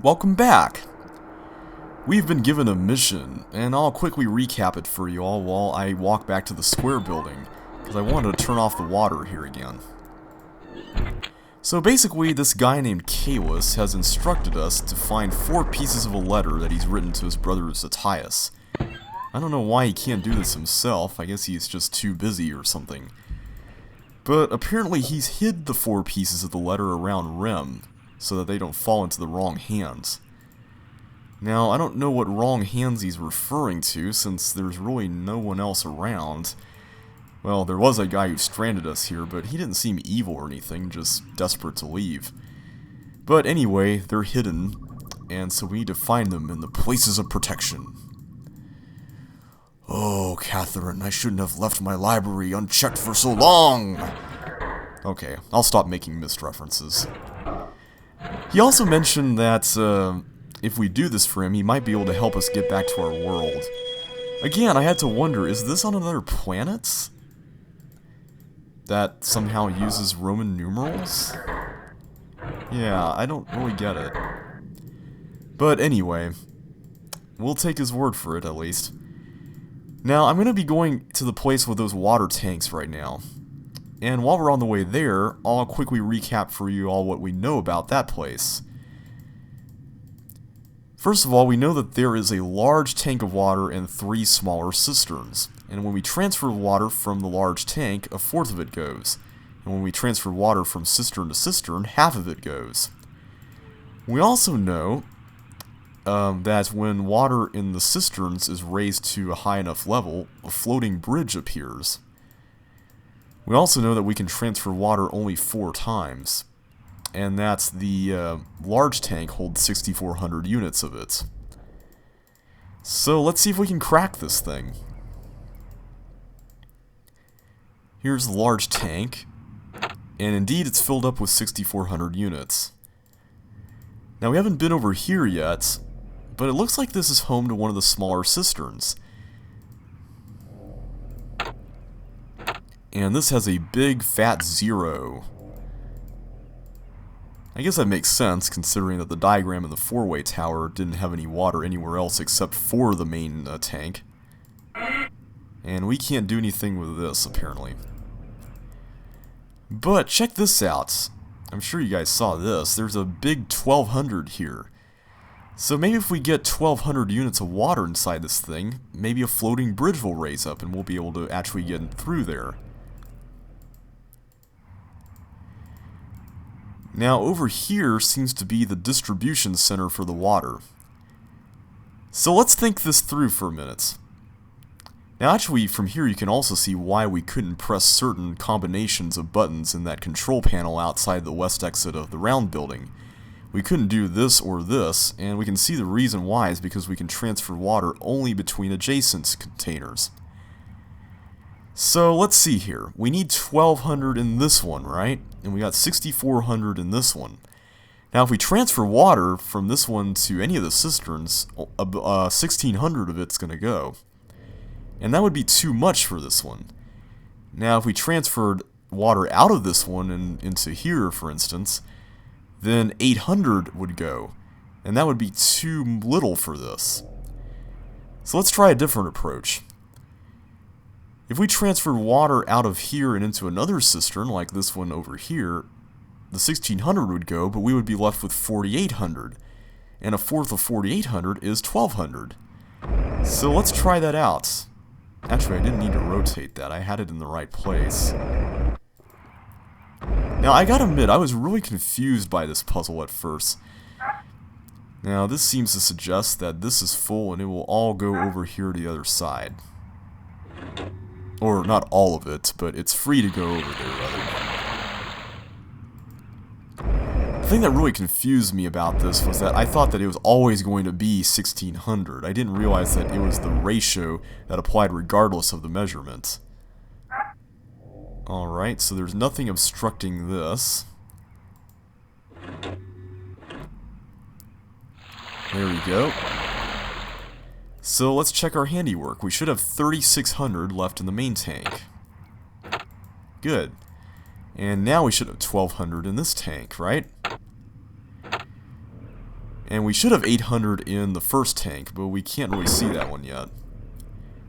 Welcome back! We've been given a mission, and I'll quickly recap it for you all while I walk back to the square building, because I wanted to turn off the water here again. So basically, this guy named Kalis has instructed us to find 4 pieces of a letter that he's written to his brother Zatias. I don't know why he can't do this himself, I guess he's just too busy or something. But apparently he's hid the 4 pieces of the letter around RHEM, so that they don't fall into the wrong hands. Now, I don't know what wrong hands he's referring to, since there's really no one else around. Well, there was a guy who stranded us here, but he didn't seem evil or anything, just desperate to leave. But anyway, they're hidden, and so we need to find them in the places of protection. Oh, Catherine, I shouldn't have left my library unchecked for so long! Okay, I'll stop making missed references. He also mentioned that, if we do this for him, he might be able to help us get back to our world. Again, I had to wonder, is this on another planet? That somehow uses Roman numerals? Yeah, I don't really get it. But anyway, we'll take his word for it, at least. Now, I'm going to be going to the place with those water tanks right now. And while we're on the way there, I'll quickly recap for you all what we know about that place. First of all, we know that there is a large tank of water and 3 smaller cisterns. And when we transfer water from the large tank, a fourth of it goes. And when we transfer water from cistern to cistern, half of it goes. We also know that when water in the cisterns is raised to a high enough level, a floating bridge appears. We also know that we can transfer water only 4 times. And that's the large tank holds 6,400 units of it. So let's see if we can crack this thing. Here's the large tank, and indeed it's filled up with 6,400 units. Now we haven't been over here yet, but it looks like this is home to one of the smaller cisterns. And this has a big fat 0. I guess that makes sense, considering that the diagram in the 4-way tower didn't have any water anywhere else except for the main tank. And we can't do anything with this, apparently. But check this out. I'm sure you guys saw this. There's a big 1,200 here. So maybe if we get 1,200 units of water inside this thing, maybe a floating bridge will raise up and we'll be able to actually get through there. Now over here seems to be the distribution center for the water. So let's think this through for a minute. Now actually from here you can also see why we couldn't press certain combinations of buttons in that control panel outside the west exit of the round building. We couldn't do this or this, and we can see the reason why is because we can transfer water only between adjacent containers. So let's see here. We need 1,200 in this one, right? And we got 6,400 in this one. Now if we transfer water from this one to any of the cisterns, 1,600 of it's going to go. And that would be too much for this one. Now if we transferred water out of this one and into here, for instance, then 800 would go. And that would be too little for this. So let's try a different approach. If we transferred water out of here and into another cistern, like this one over here, the 1,600 would go, but we would be left with 4,800. And a fourth of 4,800 is 1,200. So let's try that out. Actually, I didn't need to rotate that. I had it in the right place. Now, I gotta admit, I was really confused by this puzzle at first. Now, this seems to suggest that this is full and it will all go over here to the other side. Or, not all of it, but it's free to go over there, rather. The thing that really confused me about this was that I thought that it was always going to be 1,600. I didn't realize that it was the ratio that applied regardless of the measurement. Alright, so there's nothing obstructing this. There we go. So let's check our handiwork. We should have 3,600 left in the main tank. Good. And now we should have 1,200 in this tank, right? And we should have 800 in the first tank, but we can't really see that one yet.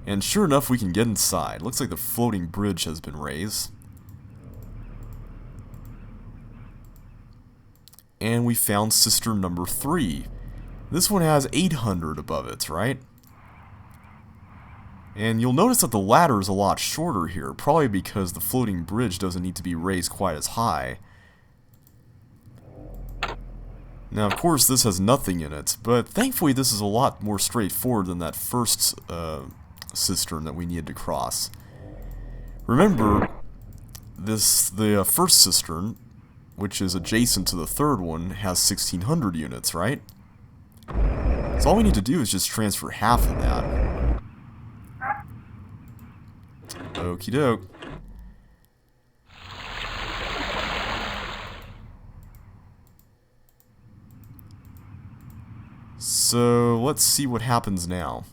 And sure enough, we can get inside. Looks like the floating bridge has been raised. And we found cistern number 3. This one has 800 above it, right? And you'll notice that the ladder is a lot shorter here, probably because the floating bridge doesn't need to be raised quite as high. Now, of course, this has nothing in it, but thankfully this is a lot more straightforward than that first cistern that we needed to cross. Remember, the first cistern, which is adjacent to the third one, has 1600 units, right? So all we need to do is just transfer half of that. Okie doke. So let's see what happens now.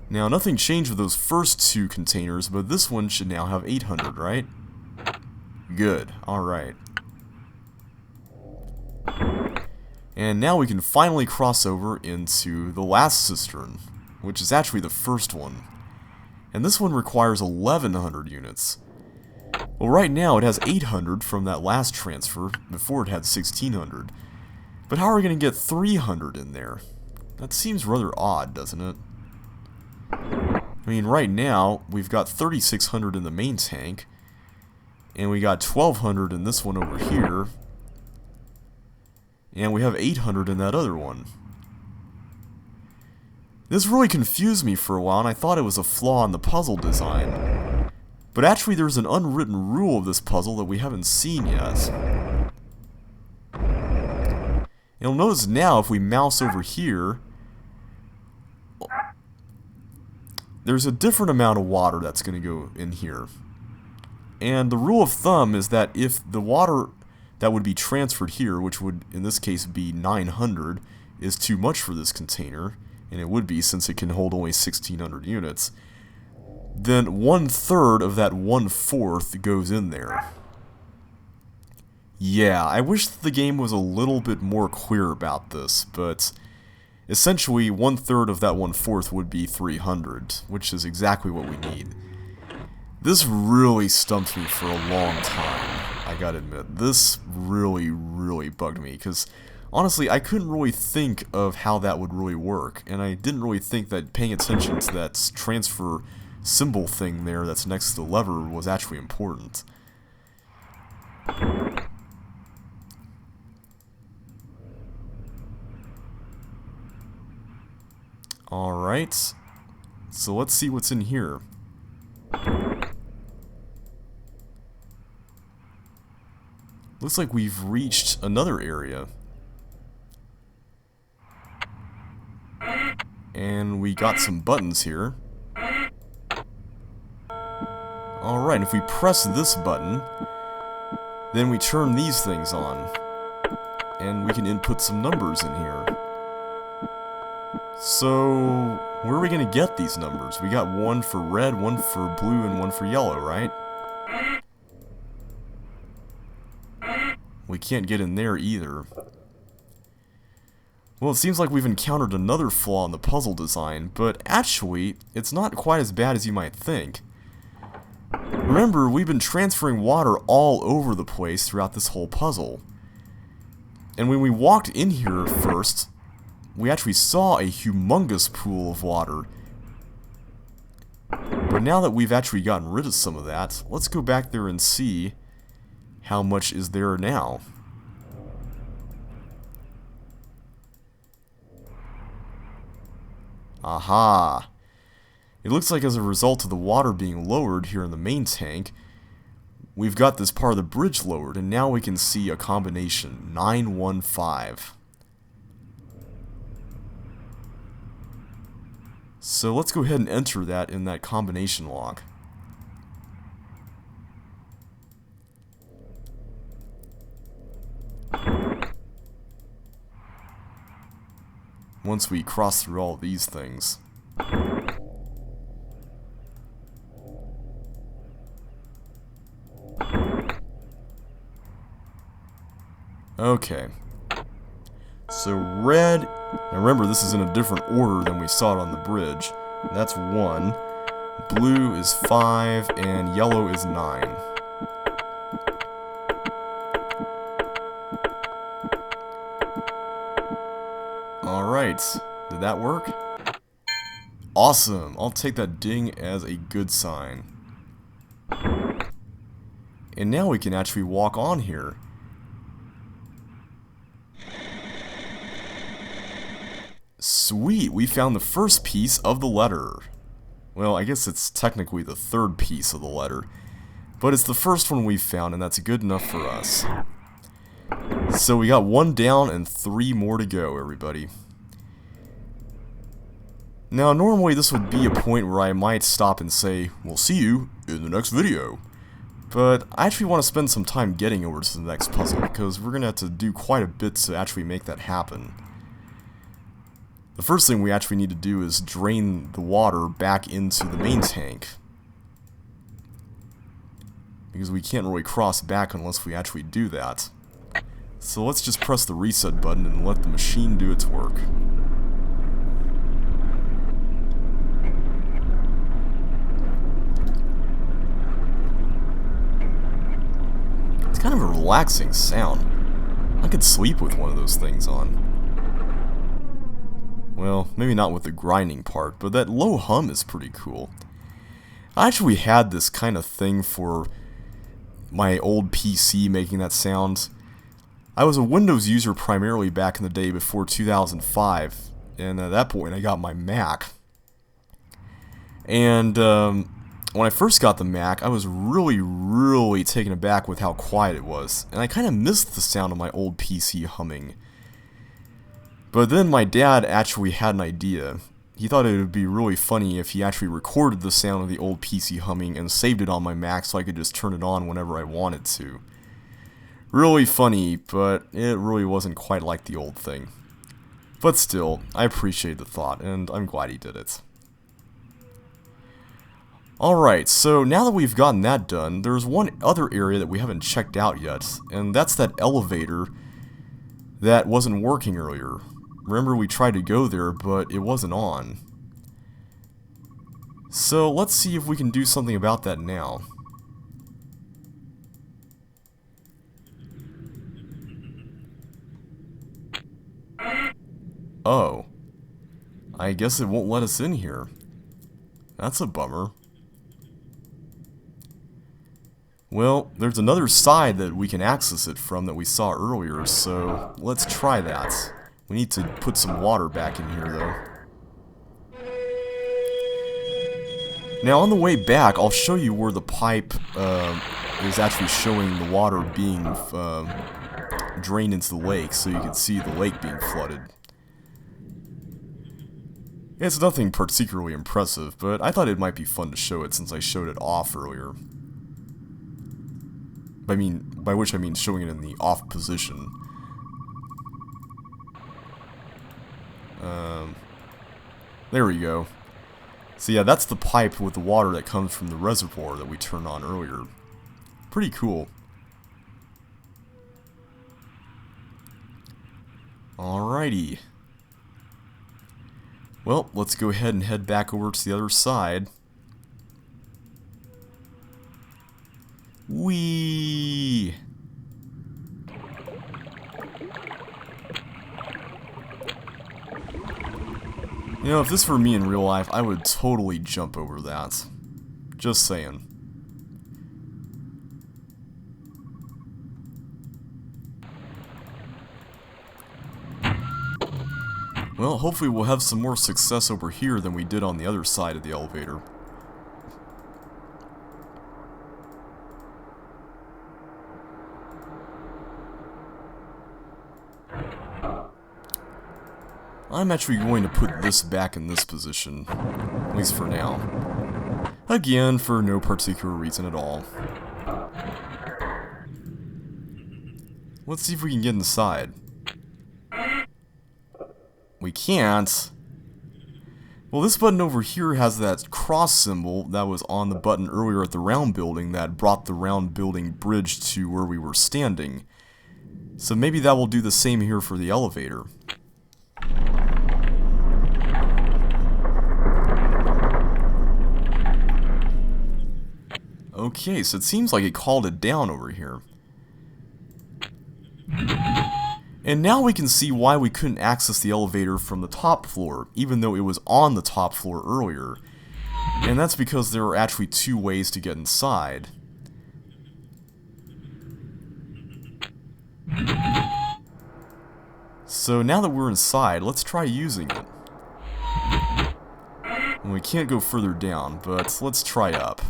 Now nothing changed with those first 2 containers, but this one should now have 800, right? Good, alright. And now we can finally cross over into the last cistern, which is actually the first one. And this one requires 1100 units. Well, right now it has 800 from that last transfer, before it had 1600. But how are we going to get 300 in there? That seems rather odd, doesn't it? I mean, right now, we've got 3600 in the main tank, and we got 1200 in this one over here, and we have 800 in that other one. This really confused me for a while, and I thought it was a flaw in the puzzle design. But actually there's an unwritten rule of this puzzle that we haven't seen yet. And you'll notice now if we mouse over here, there's a different amount of water that's going to go in here. And the rule of thumb is that if the water that would be transferred here, which would in this case be 900, is too much for this container, and it would be since it can hold only 1600 units, then 1/3 of that 1/4 goes in there. Yeah, I wish the game was a little bit more clear about this, but essentially 1/3 of that 1/4 would be 300, which is exactly what we need. This really stumped me for a long time, I gotta admit. This really bugged me, because honestly, I couldn't really think of how that would really work, and I didn't really think that paying attention to that transfer symbol thing there that's next to the lever was actually important. Alright, so let's see what's in here. Looks like we've reached another area. And we got some buttons here. Alright, if we press this button, then we turn these things on. And we can input some numbers in here. So, where are we going to get these numbers? We got one for red, one for blue, and one for yellow, right? We can't get in there either. Well, it seems like we've encountered another flaw in the puzzle design, but actually, it's not quite as bad as you might think. Remember, we've been transferring water all over the place throughout this whole puzzle. And when we walked in here first, we actually saw a humongous pool of water. But now that we've actually gotten rid of some of that, let's go back there and see how much is there now. Aha! It looks like as a result of the water being lowered here in the main tank, we've got this part of the bridge lowered, and now we can see a combination, 915. So let's go ahead and enter that in that combination log. Once we cross through all these things. Okay. So red, now remember this is in a different order than we saw it on the bridge. That's 1. Blue is 5, and yellow is 9. Alright, did that work? Awesome, I'll take that ding as a good sign. And now we can actually walk on here. Sweet, we found the first piece of the letter. Well, I guess it's technically the third piece of the letter. But it's the first one we found, and that's good enough for us. So we got 1 down and 3 more to go, everybody. Now, normally this would be a point where I might stop and say, we'll see you in the next video. But I actually want to spend some time getting over to the next puzzle, because we're going to have to do quite a bit to actually make that happen. The first thing we actually need to do is drain the water back into the main tank. Because we can't really cross back unless we actually do that. So let's just press the reset button and let the machine do its work. It's kind of a relaxing sound. I could sleep with one of those things on. Well, maybe not with the grinding part, but that low hum is pretty cool. I actually had this kind of thing for my old PC making that sound. I was a Windows user primarily back in the day before 2005, and at that point I got my Mac. And when I first got the Mac, I was really taken aback with how quiet it was, and I kind of missed the sound of my old PC humming. But then my dad actually had an idea. He thought it would be really funny if he actually recorded the sound of the old PC humming and saved it on my Mac so I could just turn it on whenever I wanted to. Really funny, but it really wasn't quite like the old thing. But still, I appreciate the thought, and I'm glad he did it. Alright, so now that we've gotten that done, there's one other area that we haven't checked out yet, and that's that elevator that wasn't working earlier. Remember, we tried to go there, but it wasn't on. So let's see if we can do something about that now. Oh. I guess it won't let us in here. That's a bummer. Well, there's another side that we can access it from that we saw earlier, so let's try that. We need to put some water back in here, though. Now, on the way back, I'll show you where the pipe is actually showing the water being drained into the lake, so you can see the lake being flooded. It's nothing particularly impressive, but I thought it might be fun to show it since I showed it off earlier. By which I mean showing it in the off position. There we go. So yeah, that's the pipe with the water that comes from the reservoir that we turned on earlier. Pretty cool. Alrighty. Well, let's go ahead and head back over to the other side. Whee! You know, if this were me in real life, I would totally jump over that. Just saying. Well, hopefully we'll have some more success over here than we did on the other side of the elevator. I'm actually going to put this back in this position, at least for now. Again, for no particular reason at all. Let's see if we can get inside. We can't. Well, this button over here has that cross symbol that was on the button earlier at the round building that brought the round building bridge to where we were standing. So maybe that will do the same here for the elevator. Okay, so it seems like it called it down over here. And now we can see why we couldn't access the elevator from the top floor, even though it was on the top floor earlier. And that's because there are actually two ways to get inside. So now that we're inside, let's try using it. And we can't go further down, but let's try up.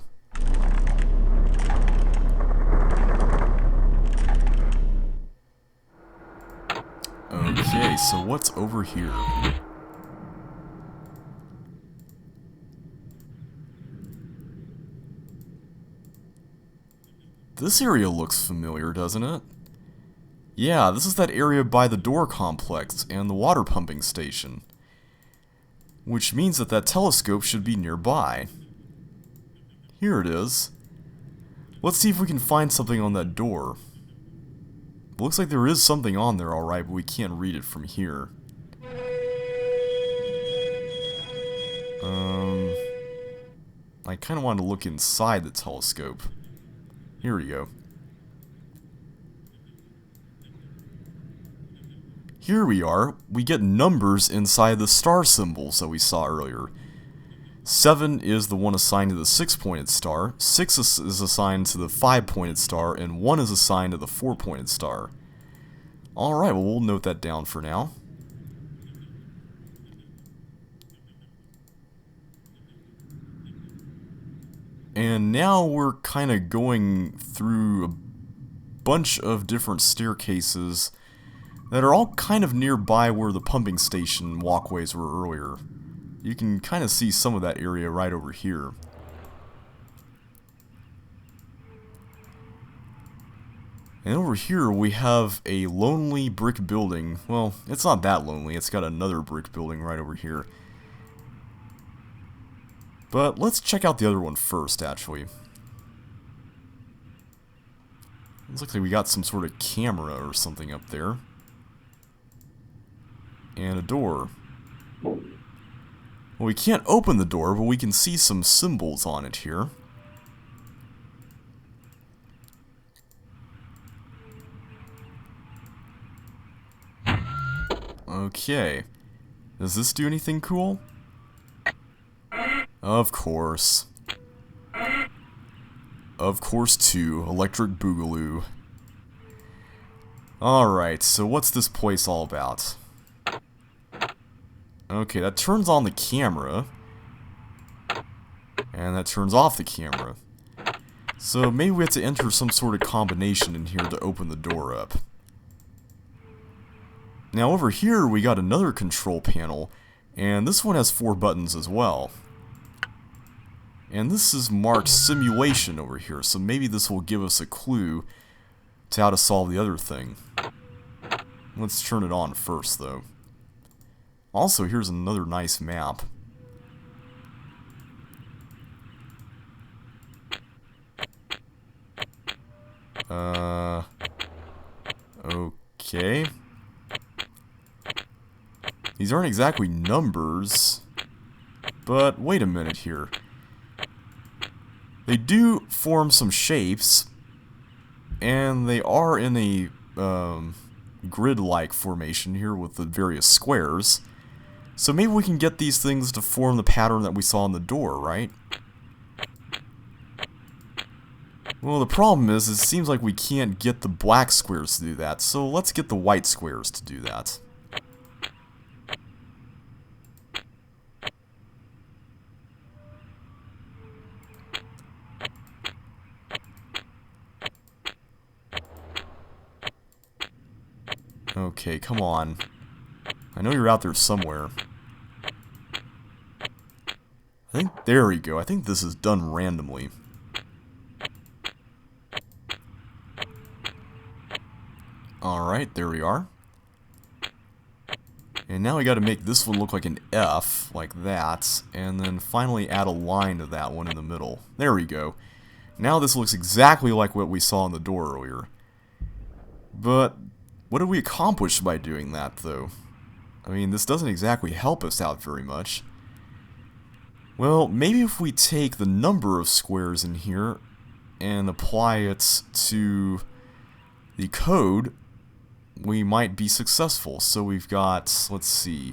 Okay, so what's over here? This area looks familiar, doesn't it? Yeah, this is that area by the door complex and the water pumping station. Which means that that telescope should be nearby. Here it is. Let's see if we can find something on that door. It looks like there is something on there alright, but we can't read it from here. I kind of want to look inside the telescope. Here we go. Here we are. We get numbers inside the star symbols that we saw earlier. 7 is the one assigned to the 6-pointed star, 6 is assigned to the 5-pointed star, and 1 is assigned to the 4-pointed star. Alright, well we'll note that down for now. And now we're kind of going through a bunch of different staircases that are all kind of nearby where the pumping station walkways were earlier. You can kind of see some of that area right over here. And over here we have a lonely brick building. Well, it's not that lonely, it's got another brick building right over here. But let's check out the other one first, actually. Looks like we got some sort of camera or something up there. And a door. Well, we can't open the door, but we can see some symbols on it here. Okay. Does this do anything cool? Of course. Of course too. Electric Boogaloo. Alright, so what's this place all about? Okay, that turns on the camera. And that turns off the camera. So maybe we have to enter some sort of combination in here to open the door up. Now over here we got another control panel, and this one has 4 buttons as well. And this is marked simulation over here, so maybe this will give us a clue to how to solve the other thing. Let's turn it on first though. Also, here's another nice map. Okay. These aren't exactly numbers, but wait a minute here. They do form some shapes, and they are in a grid-like formation here with the various squares. So maybe we can get these things to form the pattern that we saw on the door, right? Well, the problem is, it seems like we can't get the black squares to do that, so let's get the white squares to do that. Okay, come on. I know you're out there somewhere. I think, there we go. I think this is done randomly. Alright, there we are. And now we gotta make this one look like an F, like that, and then finally add a line to that one in the middle. There we go. Now this looks exactly like what we saw on the door earlier. But What did we accomplish by doing that, though? I mean, this doesn't exactly help us out very much. Well, maybe if we take the number of squares in here and apply it to the code, we might be successful. So we've got, let's see,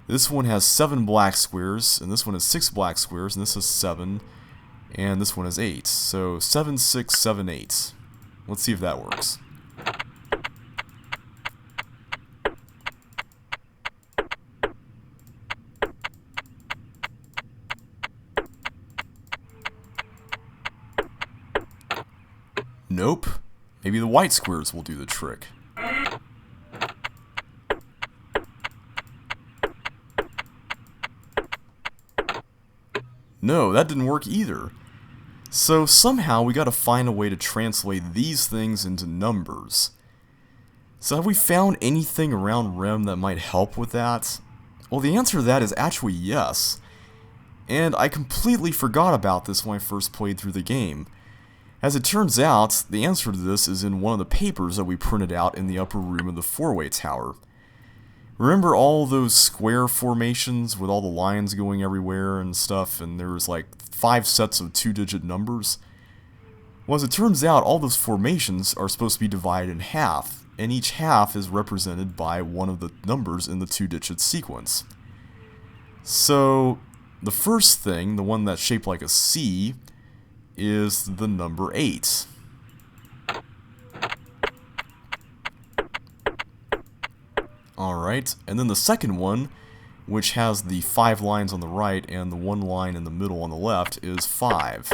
this one has 7 black squares, and this one has 6 black squares, and this is 7, and this one has 8. So 7, 6, 7, 8. Let's see if that works. Nope. Maybe the white squares will do the trick. No, that didn't work either. So somehow we gotta find a way to translate these things into numbers. So have we found anything around RHEM that might help with that? Well, the answer to that is actually yes. And I completely forgot about this when I first played through the game. As it turns out, the answer to this is in one of the papers that we printed out in the upper room of the four-way tower. Remember all those square formations with all the lines going everywhere and stuff, and there was like 5 sets of 2-digit numbers? Well, as it turns out, all those formations are supposed to be divided in half, and each half is represented by one of the numbers in the 2-digit sequence. So, the first thing, the one that's shaped like a C, is the number 8. Alright, and then the second one, which has the 5 lines on the right and the 1 line in the middle on the left, is 5.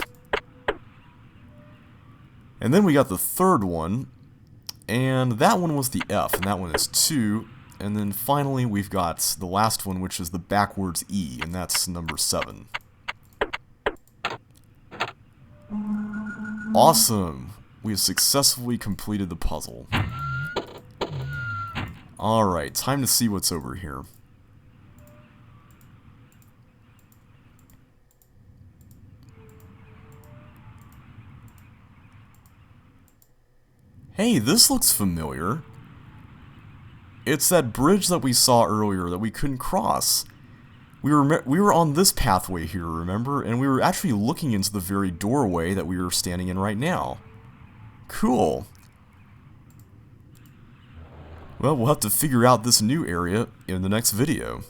And then we got the third one, and that one was the F, and that one is 2. And then finally we've got the last one, which is the backwards E, and that's number 7. Awesome! We have successfully completed the puzzle. Alright, time to see what's over here. Hey, this looks familiar. It's that bridge that we saw earlier that we couldn't cross. We were on this pathway here, remember? And we were actually looking into the very doorway that we were standing in right now. Cool. Well, we'll have to figure out this new area in the next video.